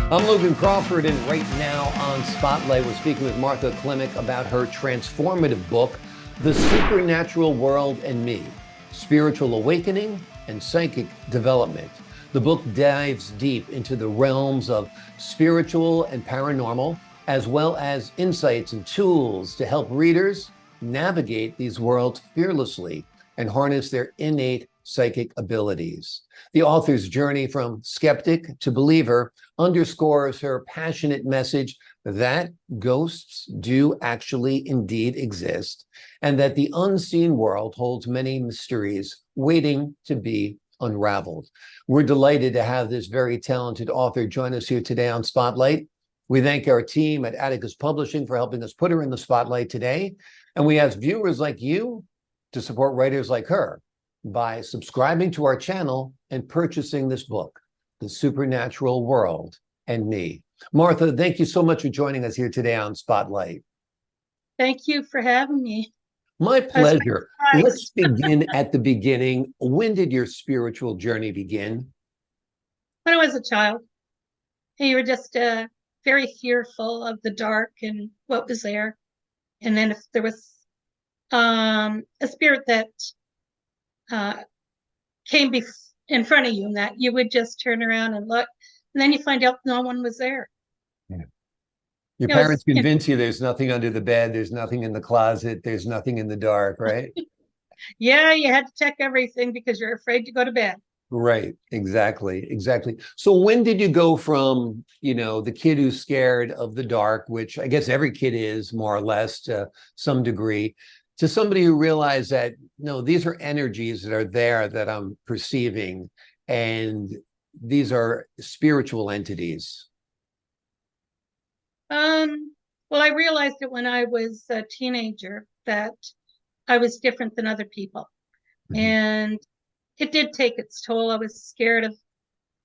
I'm Logan Crawford, and right now on Spotlight, we're speaking with G Klimek about her transformative book, The Supernatural World and Me, Spiritual Awakening and Psychic Development. The book dives deep into the realms of spiritual and paranormal, as well as insights and tools to help readers navigate these worlds fearlessly and harness their innate psychic abilities. The author's journey from skeptic to believer underscores her passionate message that ghosts do actually indeed exist, and that the unseen world holds many mysteries waiting to be unraveled. We're delighted to have this very talented author join us here today on Spotlight. We thank our team at Atticus Publishing for helping us put her in the spotlight today. And we ask viewers like you to support writers like her by subscribing to our channel and purchasing this book, The Supernatural World and Me. Martha, thank you so much for joining us here today on Spotlight. Thank you for having me. My pleasure. Let's begin at the beginning. When did your spiritual journey begin? When I was a child, and you were just very fearful of the dark and what was there. And then if there was a spirit that came in front of you, and that you would just turn around and look, and then you find out no one was there. Yeah. Your parents convince you there's nothing under the bed, there's nothing in the closet, there's nothing in the dark, right? Yeah, you had to check everything because you're afraid to go to bed. Right, exactly. So when did you go from, the kid who's scared of the dark, which I guess every kid is more or less to some degree, to somebody who realized that, no, these are energies that are there that I'm perceiving, and these are spiritual entities? Well, I realized it when I was a teenager that I was different than other people. Mhm. And it did take its toll. I was scared of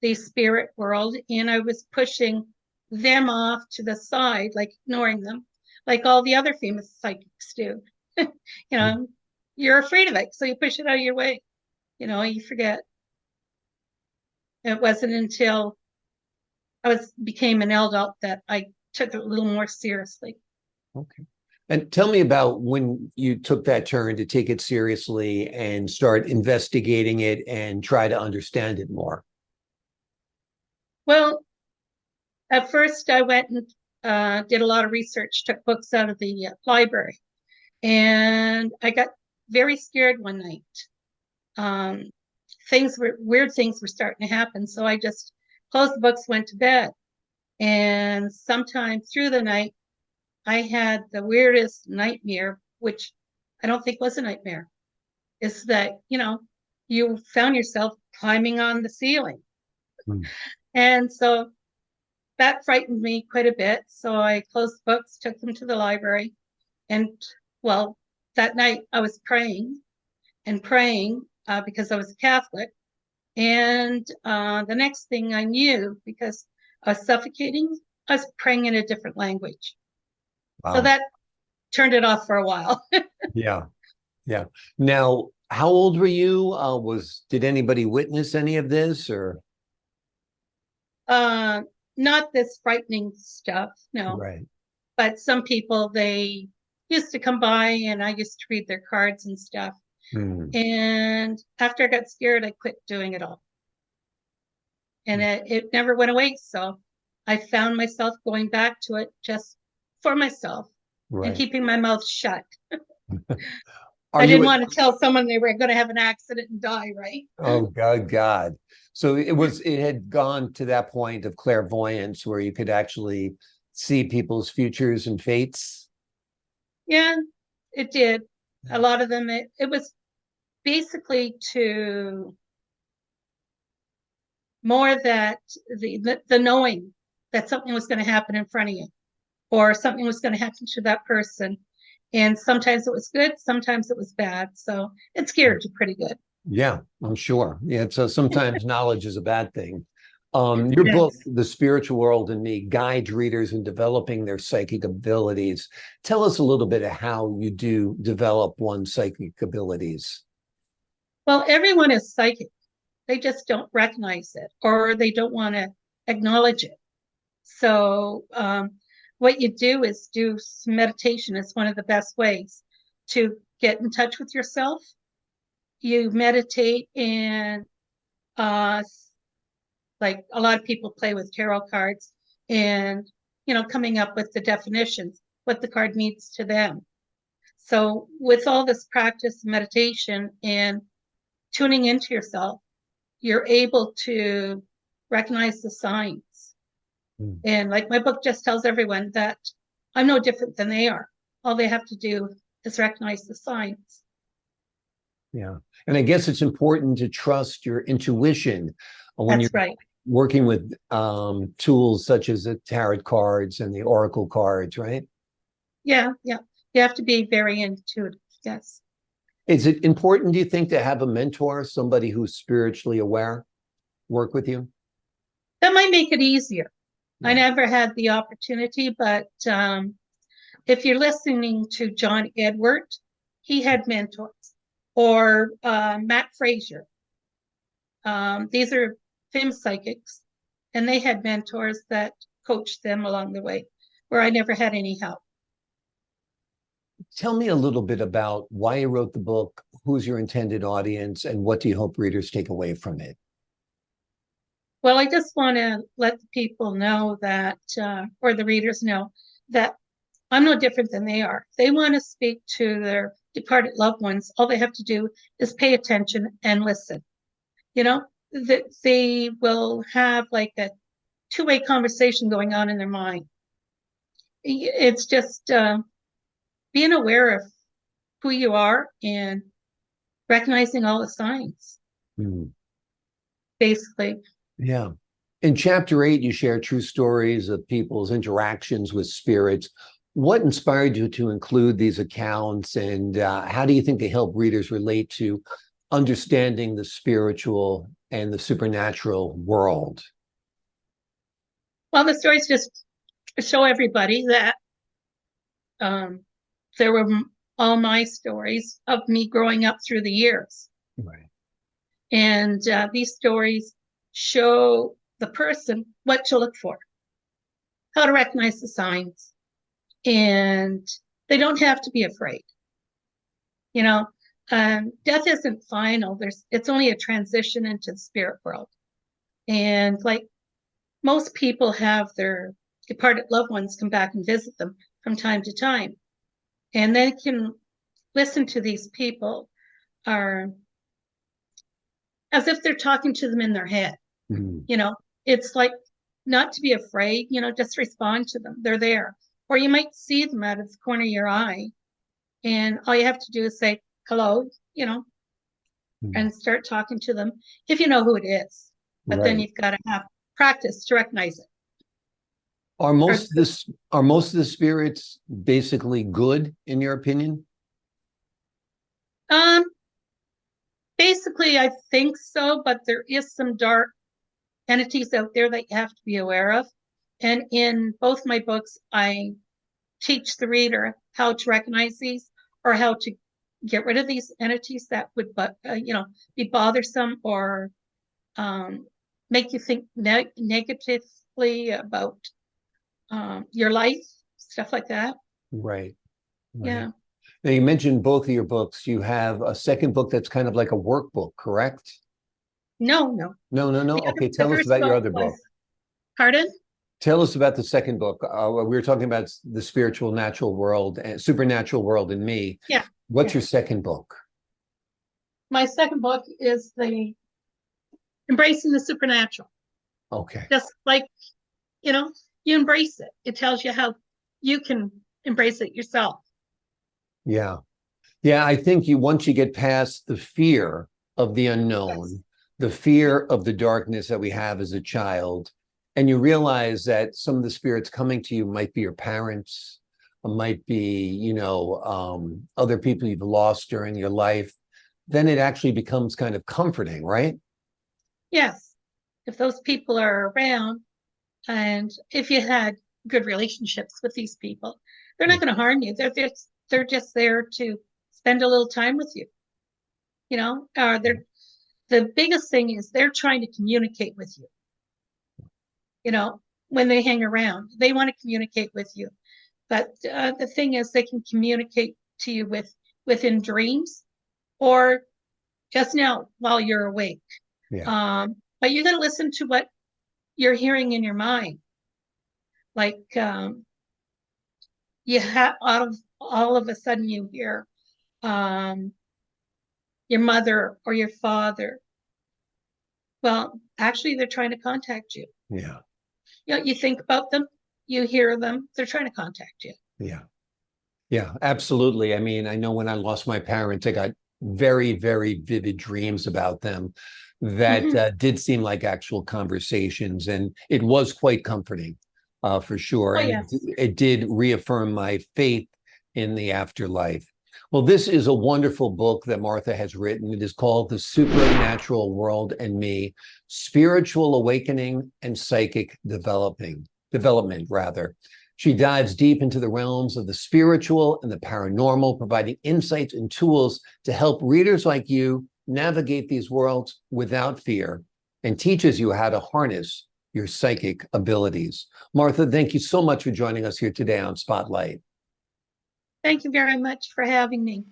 the spirit world, and I was pushing them off to the side, like ignoring them, like all the other famous psychics do. You're afraid of it, so you push it out of your way. You forget. It wasn't until became an adult that I took it a little more seriously. Okay. And tell me about when you took that turn to take it seriously and start investigating it and try to understand it more. Well, at first I went and did a lot of research, took books out of the library, and I got very scared one night. Weird things were starting to happen, so I just closed the books, went to bed, and sometime through the night I had the weirdest nightmare, which I don't think was a nightmare. Is that you found yourself climbing on the ceiling. Hmm. And so that frightened me quite a bit, so I closed the books, took them to the library, and well, that night I was praying and praying because I was a Catholic. And the next thing I knew, because I was suffocating, I was praying in a different language. So Wow. that turned it off for a while. Yeah. Yeah. Now, how old were you? Did anybody witness any of this, or? Not this frightening stuff, no. Right. But some people, they used to come by and I used to read their cards and stuff. Hmm. And after I got scared, I quit doing it all. And it never went away. So I found myself going back to it just for myself and Right. keeping my mouth shut. Are I you didn't a, want to tell someone they were going to have an accident and die, right? oh God. So it had gone to that point of clairvoyance where you could actually see people's futures and fates. Yeah, it did. A lot of them, it was basically to more that the knowing that something was going to happen in front of you or something was going to happen to that person. And sometimes it was good, sometimes it was bad. So it scared you pretty good. Yeah, I'm sure. Yeah, so sometimes knowledge is a bad thing. Your book, Yes. The Spiritual World and Me, guides readers in developing their psychic abilities. Tell us a little bit of how you do develop one's psychic abilities. Well, everyone is psychic. They just don't recognize it or they don't want to acknowledge it. So what you do is do some meditation. It's one of the best ways to get in touch with yourself. You meditate, and like a lot of people play with tarot cards, and coming up with the definitions, what the card means to them. So with all this practice, meditation, and tuning into yourself, you're able to recognize the signs. And like my book just tells everyone that I'm no different than they are. All they have to do is recognize the signs. Yeah. And I guess it's important to trust your intuition when That's you're right. working with tools such as the tarot cards and the oracle cards, right? Yeah, yeah. You have to be very intuitive. Yes. Is it important, do you think, to have a mentor, somebody who's spiritually aware, work with you? That might make it easier. I Yeah. never had the opportunity, but if you're listening to John Edward, he had mentors, or Matt Frazier. These are famous psychics, and they had mentors that coached them along the way, where I never had any help. Tell me a little bit about why you wrote the book, who's your intended audience, and what do you hope readers take away from it? Well, I just want to let the people know that, or the readers know, that I'm no different than they are. If they want to speak to their departed loved ones, all they have to do is pay attention and listen. That they will have like a two-way conversation going on in their mind. It's just being aware of who you are and recognizing all the signs, basically. Yeah. In chapter 8, you share true stories of people's interactions with spirits. What inspired you to include these accounts, and how do you think they help readers relate to understanding the spiritual and the supernatural world? Well, the stories just show everybody that there were all my stories of me growing up through the years. Right. And these stories show the person what to look for, how to recognize the signs, and they don't have to be afraid. Death isn't final. It's only a transition into the spirit world. And like most people have their departed loved ones come back and visit them from time to time. And they can listen to these people are as if they're talking to them in their head. It's like not to be afraid, just respond to them. They're there. Or you might see them out of the corner of your eye, and all you have to do is say hello, and start talking to them if you know who it is. But then you've got to have practice to recognize it. Are most of the spirits basically good, in your opinion? Basically, I think so, but there is some dark entities out there that you have to be aware of. And in both my books, I teach the reader how to recognize these, or how to get rid of these entities that would, be bothersome, or make you think negatively about your life, stuff like that. Right. Yeah. Now, you mentioned both of your books. You have a second book that's kind of like a workbook, correct? No. No. Okay, tell us about your other book. Pardon? Tell us about the second book. We were talking about the spiritual natural world and supernatural world in me. Yeah. What's your second book? My second book is the Embracing the Supernatural. Okay. Just like, you embrace it. It tells you how you can embrace it yourself. Yeah. I think once you get past the fear of the unknown, the fear of the darkness that we have as a child, and you realize that some of the spirits coming to you might be your parents, might be, other people you've lost during your life, then it actually becomes kind of comforting, right? Yes. If those people are around, and if you had good relationships with these people, they're not going to harm you. They're just there to spend a little time with you. The biggest thing is they're trying to communicate with you. when they hang around. They want to communicate with you. But the thing is, they can communicate to you within dreams or just now while you're awake. Yeah. But you got to listen to what you're hearing in your mind. Like you have all of a sudden you hear your mother or your father. Well, actually, they're trying to contact you. Yeah. You know, you think about them, you hear them, they're trying to contact you. Yeah. Yeah, absolutely. I mean, I know when I lost my parents, I got very, very vivid dreams about them that did seem like actual conversations, and it was quite comforting, for sure. Oh, And yes. it did reaffirm my faith in the afterlife. Well, this is a wonderful book that Martha has written. It is called The Supernatural World and Me: Spiritual Awakening and Psychic Development, rather. She dives deep into the realms of the spiritual and the paranormal, providing insights and tools to help readers like you navigate these worlds without fear, and teaches you how to harness your psychic abilities. Martha, thank you so much for joining us here today on Spotlight. Thank you very much for having me.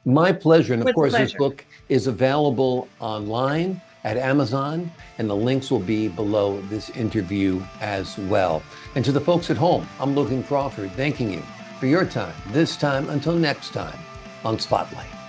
My pleasure. And It of was a course, this pleasure. book is available online at Amazon, and the links will be below this interview as well. And to the folks at home, I'm Logan Crawford, thanking you for your time, this time until next time on Spotlight.